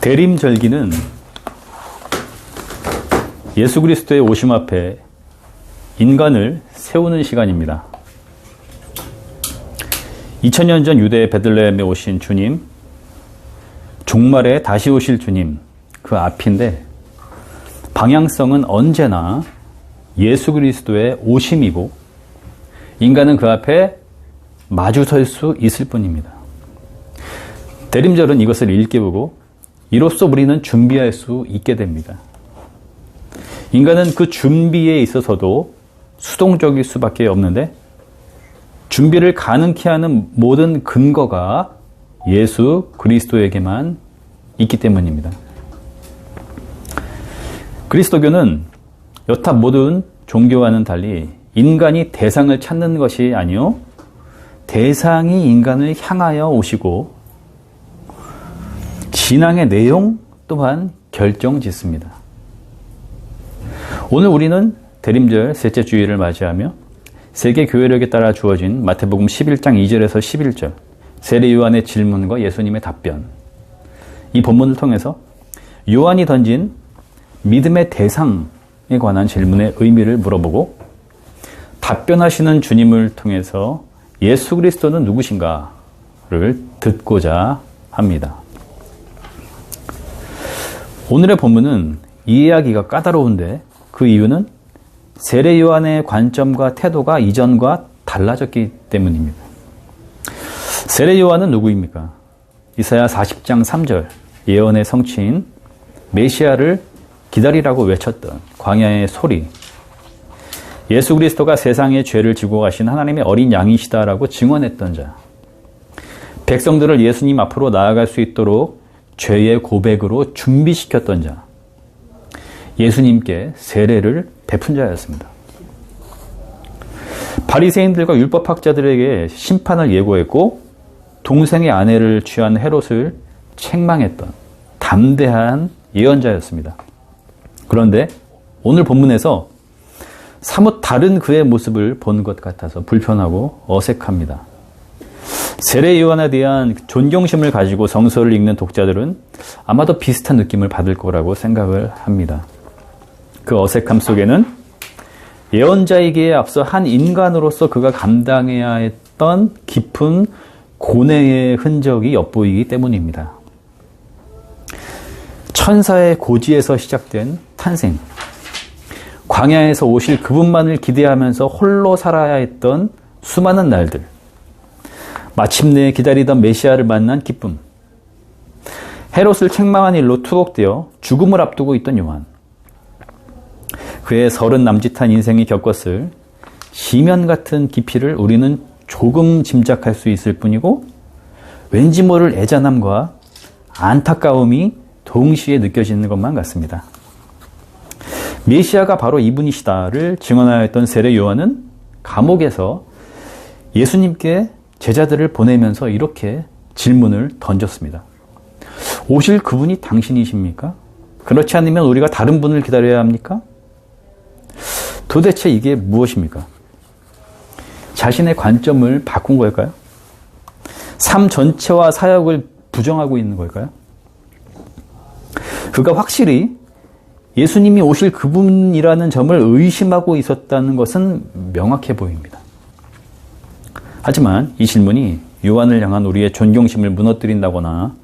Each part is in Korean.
대림절기는 예수 그리스도의 오심 앞에 인간을 세우는 시간입니다. 2000년 전 유대 베들레헴에 오신 주님, 종말에 다시 오실 주님, 그 앞인데 방향성은 언제나 예수 그리스도의 오심이고 인간은 그 앞에 마주설 수 있을 뿐입니다. 대림절은 이것을 일깨우고 이로써 우리는 준비할 수 있게 됩니다. 인간은 그 준비에 있어서도 수동적일 수밖에 없는데 준비를 가능케 하는 모든 근거가 예수 그리스도에게만 있기 때문입니다. 그리스도교는 여타 모든 종교와는 달리 인간이 대상을 찾는 것이 아니요 대상이 인간을 향하여 오시고 신앙의 내용 또한 결정짓습니다. 오늘 우리는 대림절 셋째 주일을 맞이하며 세계 교회력에 따라 주어진 마태복음 11장 2절에서 11절 세례 요한의 질문과 예수님의 답변, 이 본문을 통해서 요한이 던진 믿음의 대상에 관한 질문의 의미를 물어보고 답변하시는 주님을 통해서 예수 그리스도는 누구신가를 듣고자 합니다. 오늘의 본문은 이해하기가 까다로운데 그 이유는 세례 요한의 관점과 태도가 이전과 달라졌기 때문입니다. 세례 요한은 누구입니까? 이사야 40장 3절 예언의 성취인 메시아를 기다리라고 외쳤던 광야의 소리, 예수 그리스도가 세상의 죄를 지고 가신 하나님의 어린 양이시다라고 증언했던 자, 백성들을 예수님 앞으로 나아갈 수 있도록 죄의 고백으로 준비시켰던 자, 예수님께 세례를 베푼 자였습니다. 바리새인들과 율법학자들에게 심판을 예고했고 동생의 아내를 취한 헤롯을 책망했던 담대한 예언자였습니다. 그런데 오늘 본문에서 사뭇 다른 그의 모습을 본 것 같아서 불편하고 어색합니다. 세례 요한에 대한 존경심을 가지고 성서를 읽는 독자들은 아마도 비슷한 느낌을 받을 거라고 생각을 합니다. 그 어색함 속에는 예언자이기에 앞서 한 인간으로서 그가 감당해야 했던 깊은 고뇌의 흔적이 엿보이기 때문입니다. 천사의 고지에서 시작된 탄생, 광야에서 오실 그분만을 기대하면서 홀로 살아야 했던 수많은 날들, 마침내 기다리던 메시아를 만난 기쁨, 헤롯을 책망한 일로 투옥되어 죽음을 앞두고 있던 요한, 그의 30 남짓한 인생이 겪었을 시면 같은 깊이를 우리는 조금 짐작할 수 있을 뿐이고 왠지 모를 애잔함과 안타까움이 동시에 느껴지는 것만 같습니다. 메시아가 바로 이분이시다를 증언하였던 세례 요한은 감옥에서 예수님께 제자들을 보내면서 이렇게 질문을 던졌습니다. 오실 그분이 당신이십니까? 그렇지 않으면 우리가 다른 분을 기다려야 합니까? 도대체 이게 무엇입니까? 자신의 관점을 바꾼 걸까요? 삶 전체와 사역을 부정하고 있는 걸까요? 그가 확실히 예수님이 오실 그분이라는 점을 의심하고 있었다는 것은 명확해 보입니다. 하지만 이 질문이 요한을 향한 우리의 존경심을 무너뜨린다거나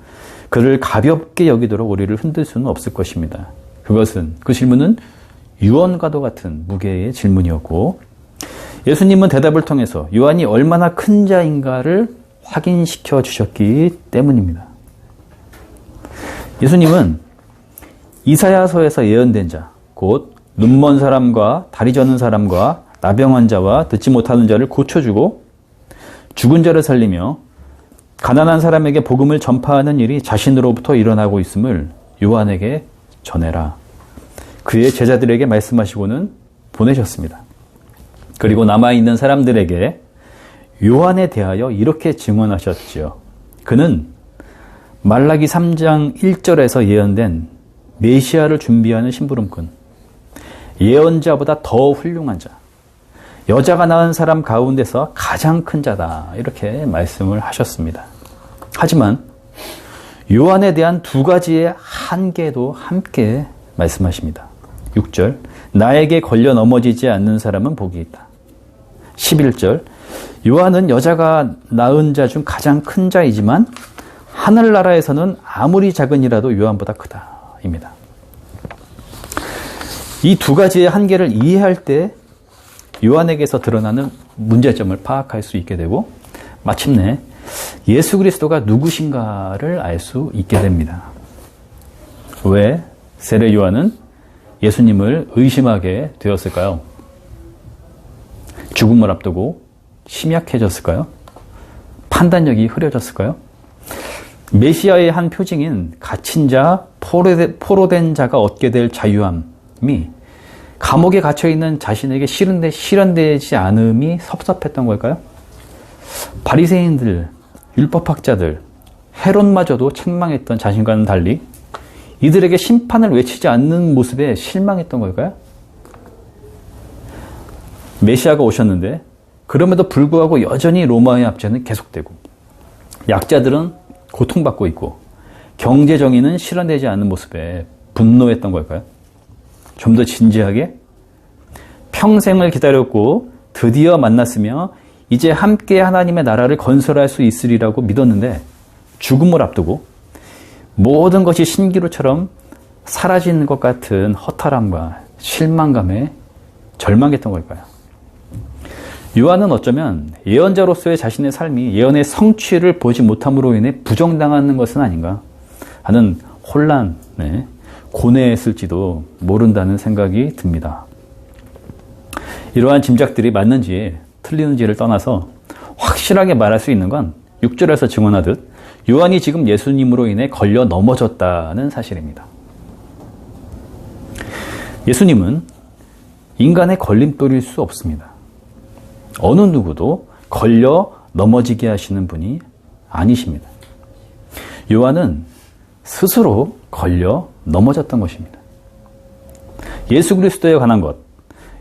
그를 가볍게 여기도록 우리를 흔들 수는 없을 것입니다. 그 질문은 유언과도 같은 무게의 질문이었고 예수님은 대답을 통해서 요한이 얼마나 큰 자인가를 확인시켜 주셨기 때문입니다. 예수님은 이사야서에서 예언된 자, 곧 눈먼 사람과 다리 저는 사람과 나병 환자와 듣지 못하는 자를 고쳐주고 죽은 자를 살리며 가난한 사람에게 복음을 전파하는 일이 자신으로부터 일어나고 있음을 요한에게 전해라. 그의 제자들에게 말씀하시고는 보내셨습니다. 그리고 남아있는 사람들에게 요한에 대하여 이렇게 증언하셨지요. 그는 말라기 3장 1절에서 예언된 메시아를 준비하는 심부름꾼, 예언자보다 더 훌륭한 자, 여자가 낳은 사람 가운데서 가장 큰 자다, 이렇게 말씀을 하셨습니다. 하지만 요한에 대한 두 가지의 한계도 함께 말씀하십니다. 6절, 나에게 걸려 넘어지지 않는 사람은 복이 있다. 11절, 요한은 여자가 낳은 자 중 가장 큰 자이지만 하늘나라에서는 아무리 작은이라도 요한보다 크다. 입니다. 이 두 가지의 한계를 이해할 때 요한에게서 드러나는 문제점을 파악할 수 있게 되고 마침내 예수 그리스도가 누구신가를 알 수 있게 됩니다. 왜 세례 요한은 예수님을 의심하게 되었을까요? 죽음을 앞두고 심약해졌을까요? 판단력이 흐려졌을까요? 메시아의 한 표징인 갇힌 자, 포로된 자가 얻게 될 자유함이 감옥에 갇혀있는 자신에게 실현되지 않음이 섭섭했던 걸까요? 바리새인들, 율법학자들, 헤롯마저도 책망했던 자신과는 달리 이들에게 심판을 외치지 않는 모습에 실망했던 걸까요? 메시아가 오셨는데 그럼에도 불구하고 여전히 로마의 압제는 계속되고 약자들은 고통받고 있고 경제 정의는 실현되지 않는 모습에 분노했던 걸까요? 좀 더 진지하게 평생을 기다렸고 드디어 만났으며 이제 함께 하나님의 나라를 건설할 수 있으리라고 믿었는데 죽음을 앞두고 모든 것이 신기루처럼 사라지는 것 같은 허탈함과 실망감에 절망했던 걸까요? 요한은 어쩌면 예언자로서의 자신의 삶이 예언의 성취를 보지 못함으로 인해 부정당하는 것은 아닌가 하는 혼란에 고뇌했을지도 모른다는 생각이 듭니다. 이러한 짐작들이 맞는지 틀리는지를 떠나서 확실하게 말할 수 있는 건 6절에서 증언하듯 요한이 지금 예수님으로 인해 걸려 넘어졌다는 사실입니다. 예수님은 인간의 걸림돌일 수 없습니다. 어느 누구도 걸려 넘어지게 하시는 분이 아니십니다. 요한은 스스로 걸려 넘어졌던 것입니다. 예수 그리스도에 관한 것,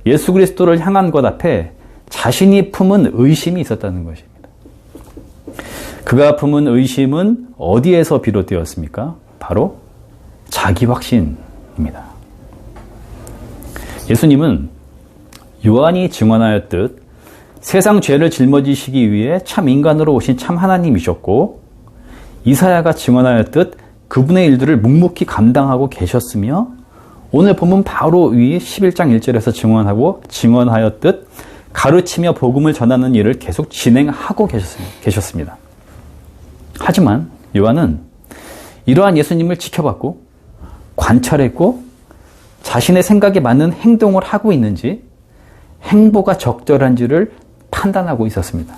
예수 그리스도를 향한 것 앞에 자신이 품은 의심이 있었다는 것입니다. 그가 품은 의심은 어디에서 비롯되었습니까? 바로 자기 확신입니다. 예수님은 요한이 증언하였듯 세상 죄를 짊어지시기 위해 참 인간으로 오신 참 하나님이셨고 이사야가 증언하였듯 그분의 일들을 묵묵히 감당하고 계셨으며 오늘 본문 바로 위 11장 1절에서 증언하였듯 가르치며 복음을 전하는 일을 계속 진행하고 계셨습니다. 하지만 요한은 이러한 예수님을 지켜봤고 관찰했고 자신의 생각에 맞는 행동을 하고 있는지 행보가 적절한지를 판단하고 있었습니다.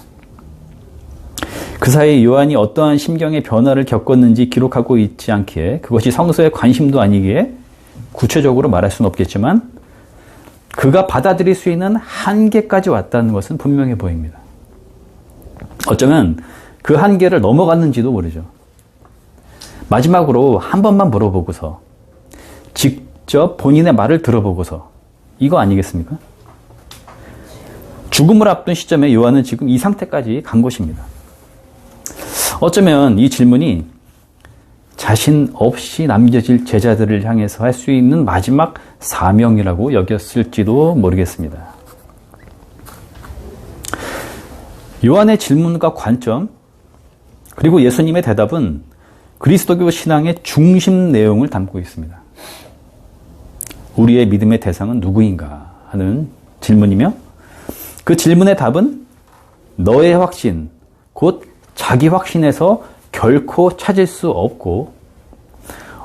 그 사이 요한이 어떠한 심경의 변화를 겪었는지 기록하고 있지 않기에 그것이 성서의 관심도 아니기에 구체적으로 말할 수는 없겠지만 그가 받아들일 수 있는 한계까지 왔다는 것은 분명해 보입니다. 어쩌면 그 한계를 넘어갔는지도 모르죠. 마지막으로 한 번만 물어보고서 직접 본인의 말을 들어보고서 이거 아니겠습니까? 죽음을 앞둔 시점에 요한은 지금 이 상태까지 간 것입니다. 어쩌면 이 질문이 자신 없이 남겨질 제자들을 향해서 할 수 있는 마지막 사명이라고 여겼을지도 모르겠습니다. 요한의 질문과 관점 그리고 예수님의 대답은 그리스도교 신앙의 중심 내용을 담고 있습니다. 우리의 믿음의 대상은 누구인가 하는 질문이며 그 질문의 답은 너의 확신, 곧 자기 확신에서 결코 찾을 수 없고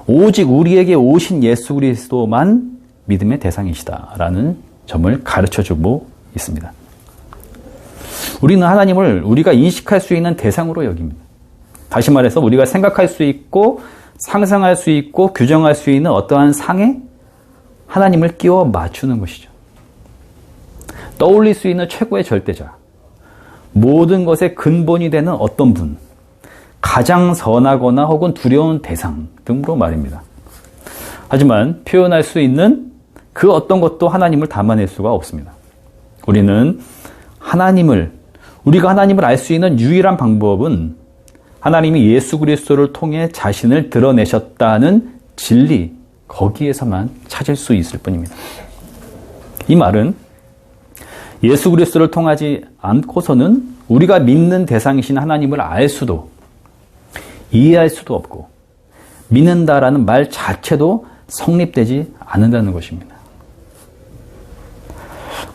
오직 우리에게 오신 예수 그리스도만 믿음의 대상이시다라는 점을 가르쳐주고 있습니다. 우리는 하나님을 우리가 인식할 수 있는 대상으로 여깁니다. 다시 말해서 우리가 생각할 수 있고 상상할 수 있고 규정할 수 있는 어떠한 상에 하나님을 끼워 맞추는 것이죠. 떠올릴 수 있는 최고의 절대자, 모든 것의 근본이 되는 어떤 분, 가장 선하거나 혹은 두려운 대상 등으로 말입니다. 하지만 표현할 수 있는 그 어떤 것도 하나님을 담아낼 수가 없습니다. 우리가 하나님을 알 수 있는 유일한 방법은 하나님이 예수 그리스도를 통해 자신을 드러내셨다는 진리, 거기에서만 찾을 수 있을 뿐입니다. 이 말은 예수 그리스도를 통하지 않고서는 우리가 믿는 대상이신 하나님을 알 수도 이해할 수도 없고 믿는다라는 말 자체도 성립되지 않는다는 것입니다.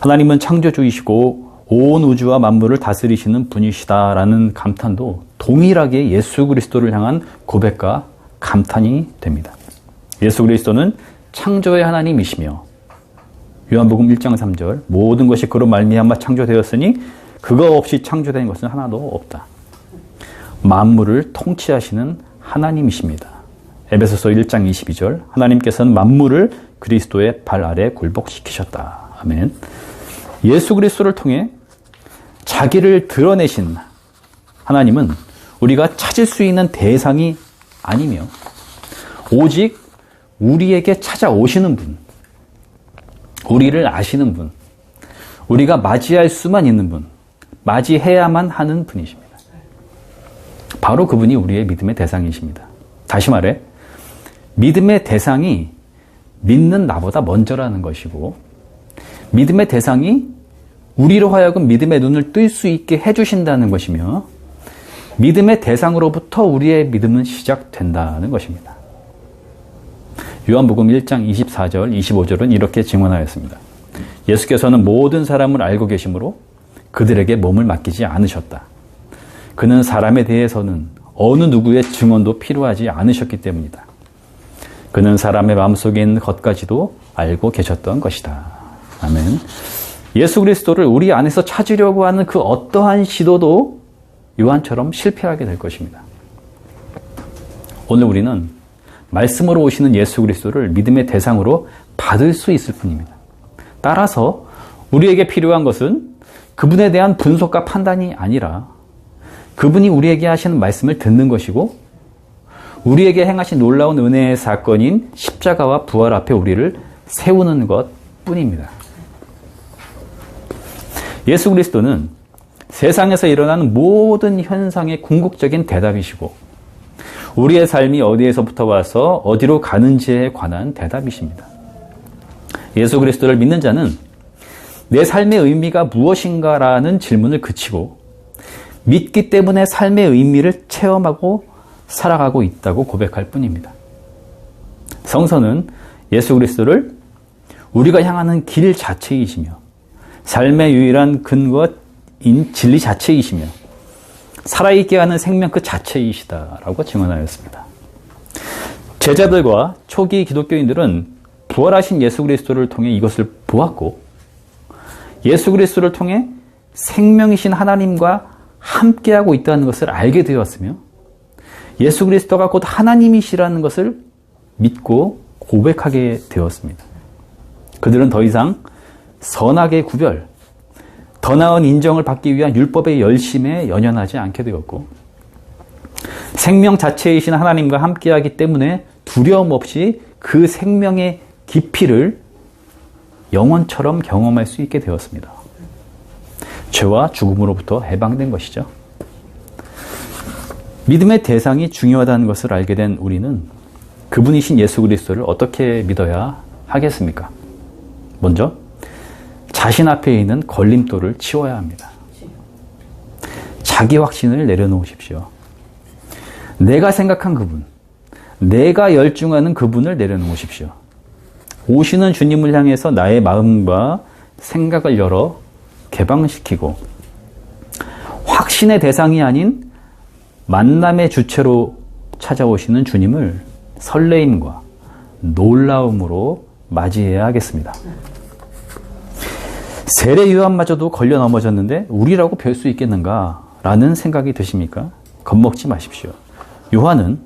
하나님은 창조주이시고 온 우주와 만물을 다스리시는 분이시다라는 감탄도 동일하게 예수 그리스도를 향한 고백과 감탄이 됩니다. 예수 그리스도는 창조의 하나님이시며 요한복음 1장 3절 모든 것이 그로 말미암아 창조되었으니 그거 없이 창조된 것은 하나도 없다. 만물을 통치하시는 하나님이십니다. 에베소서 1장 22절 하나님께서는 만물을 그리스도의 발 아래 굴복시키셨다. 아멘. 예수 그리스도를 통해 자기를 드러내신 하나님은 우리가 찾을 수 있는 대상이 아니며 오직 우리에게 찾아오시는 분, 우리를 아시는 분, 우리가 맞이할 수만 있는 분, 맞이해야만 하는 분이십니다. 바로 그분이 우리의 믿음의 대상이십니다. 다시 말해 믿음의 대상이 믿는 나보다 먼저라는 것이고 믿음의 대상이 우리로 하여금 믿음의 눈을 뜰 수 있게 해주신다는 것이며 믿음의 대상으로부터 우리의 믿음은 시작된다는 것입니다. 요한복음 1장 24절, 25절은 이렇게 증언하였습니다. 예수께서는 모든 사람을 알고 계시므로 그들에게 몸을 맡기지 않으셨다. 그는 사람에 대해서는 어느 누구의 증언도 필요하지 않으셨기 때문이다. 그는 사람의 마음속에 있는 것까지도 알고 계셨던 것이다. 아멘. 예수 그리스도를 우리 안에서 찾으려고 하는 그 어떠한 시도도 요한처럼 실패하게 될 것입니다. 오늘 우리는 말씀으로 오시는 예수 그리스도를 믿음의 대상으로 받을 수 있을 뿐입니다. 따라서 우리에게 필요한 것은 그분에 대한 분석과 판단이 아니라 그분이 우리에게 하시는 말씀을 듣는 것이고 우리에게 행하신 놀라운 은혜의 사건인 십자가와 부활 앞에 우리를 세우는 것 뿐입니다. 예수 그리스도는 세상에서 일어나는 모든 현상의 궁극적인 대답이시고 우리의 삶이 어디에서부터 와서 어디로 가는지에 관한 대답이십니다. 예수 그리스도를 믿는 자는 내 삶의 의미가 무엇인가라는 질문을 그치고 믿기 때문에 삶의 의미를 체험하고 살아가고 있다고 고백할 뿐입니다. 성서는 예수 그리스도를 우리가 향하는 길 자체이시며 삶의 유일한 근거인 진리 자체이시며 살아있게 하는 생명 그 자체이시다라고 증언하였습니다. 제자들과 초기 기독교인들은 부활하신 예수 그리스도를 통해 이것을 보았고 예수 그리스도를 통해 생명이신 하나님과 함께하고 있다는 것을 알게 되었으며 예수 그리스도가 곧 하나님이시라는 것을 믿고 고백하게 되었습니다. 그들은 더 이상 선악의 구별, 더 나은 인정을 받기 위한 율법의 열심에 연연하지 않게 되었고 생명 자체이신 하나님과 함께하기 때문에 두려움 없이 그 생명의 깊이를 영원처럼 경험할 수 있게 되었습니다. 죄와 죽음으로부터 해방된 것이죠. 믿음의 대상이 중요하다는 것을 알게 된 우리는 그분이신 예수 그리스도를 어떻게 믿어야 하겠습니까? 먼저 자신 앞에 있는 걸림돌을 치워야 합니다. 자기 확신을 내려놓으십시오. 내가 생각한 그분, 내가 열중하는 그분을 내려놓으십시오. 오시는 주님을 향해서 나의 마음과 생각을 열어 개방시키고 확신의 대상이 아닌 만남의 주체로 찾아오시는 주님을 설레임과 놀라움으로 맞이해야 하겠습니다. 세례 요한마저도 걸려 넘어졌는데 우리라고 별 수 있겠는가라는 생각이 드십니까? 겁먹지 마십시오. 요한은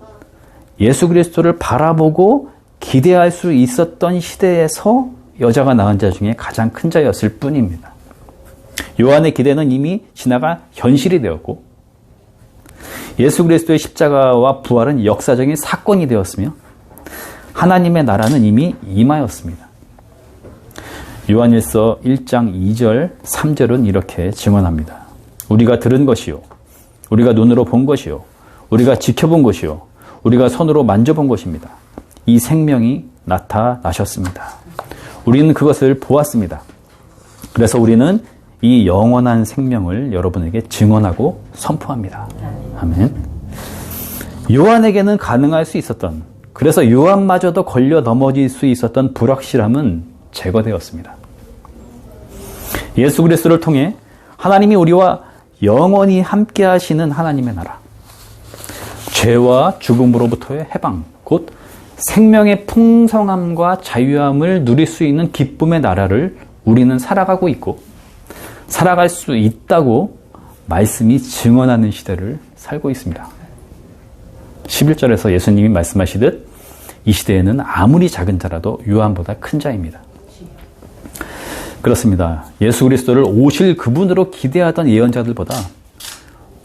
예수 그리스도를 바라보고 기대할 수 있었던 시대에서 여자가 낳은 자 중에 가장 큰 자였을 뿐입니다. 요한의 기대는 이미 지나가 현실이 되었고 예수 그리스도의 십자가와 부활은 역사적인 사건이 되었으며 하나님의 나라는 이미 임하였습니다. 요한일서 1장 2절, 3절은 이렇게 증언합니다. 우리가 들은 것이요, 우리가 눈으로 본 것이요, 우리가 지켜본 것이요, 우리가 손으로 만져본 것입니다. 이 생명이 나타나셨습니다. 우리는 그것을 보았습니다. 그래서 우리는 이 영원한 생명을 여러분에게 증언하고 선포합니다. 아멘. 요한에게는 가능할 수 있었던, 그래서 요한마저도 걸려 넘어질 수 있었던 불확실함은 제거되었습니다. 예수 그리스도를 통해 하나님이 우리와 영원히 함께 하시는 하나님의 나라, 죄와 죽음으로부터의 해방, 곧 생명의 풍성함과 자유함을 누릴 수 있는 기쁨의 나라를 우리는 살아가고 있고 살아갈 수 있다고 말씀이 증언하는 시대를 살고 있습니다. 11절에서 예수님이 말씀하시듯 이 시대에는 아무리 작은 자라도 요한보다 큰 자입니다. 그렇습니다. 예수 그리스도를 오실 그분으로 기대하던 예언자들보다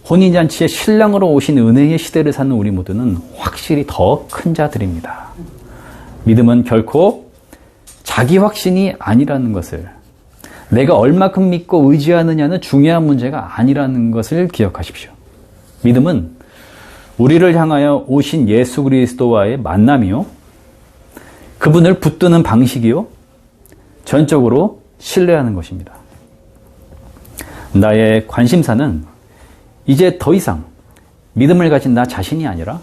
혼인잔치의 신랑으로 오신 은혜의 시대를 사는 우리 모두는 확실히 더 큰 자들입니다. 믿음은 결코 자기 확신이 아니라는 것을, 내가 얼마큼 믿고 의지하느냐는 중요한 문제가 아니라는 것을 기억하십시오. 믿음은 우리를 향하여 오신 예수 그리스도와의 만남이요, 그분을 붙드는 방식이요, 전적으로 신뢰하는 것입니다. 나의 관심사는 이제 더 이상 믿음을 가진 나 자신이 아니라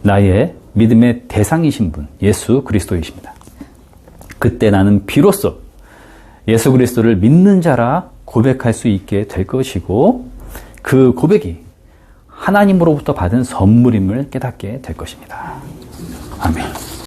나의 믿음의 대상이신 분, 예수 그리스도이십니다. 그때 나는 비로소 예수 그리스도를 믿는 자라 고백할 수 있게 될 것이고, 그 고백이 하나님으로부터 받은 선물임을 깨닫게 될 것입니다. 아멘.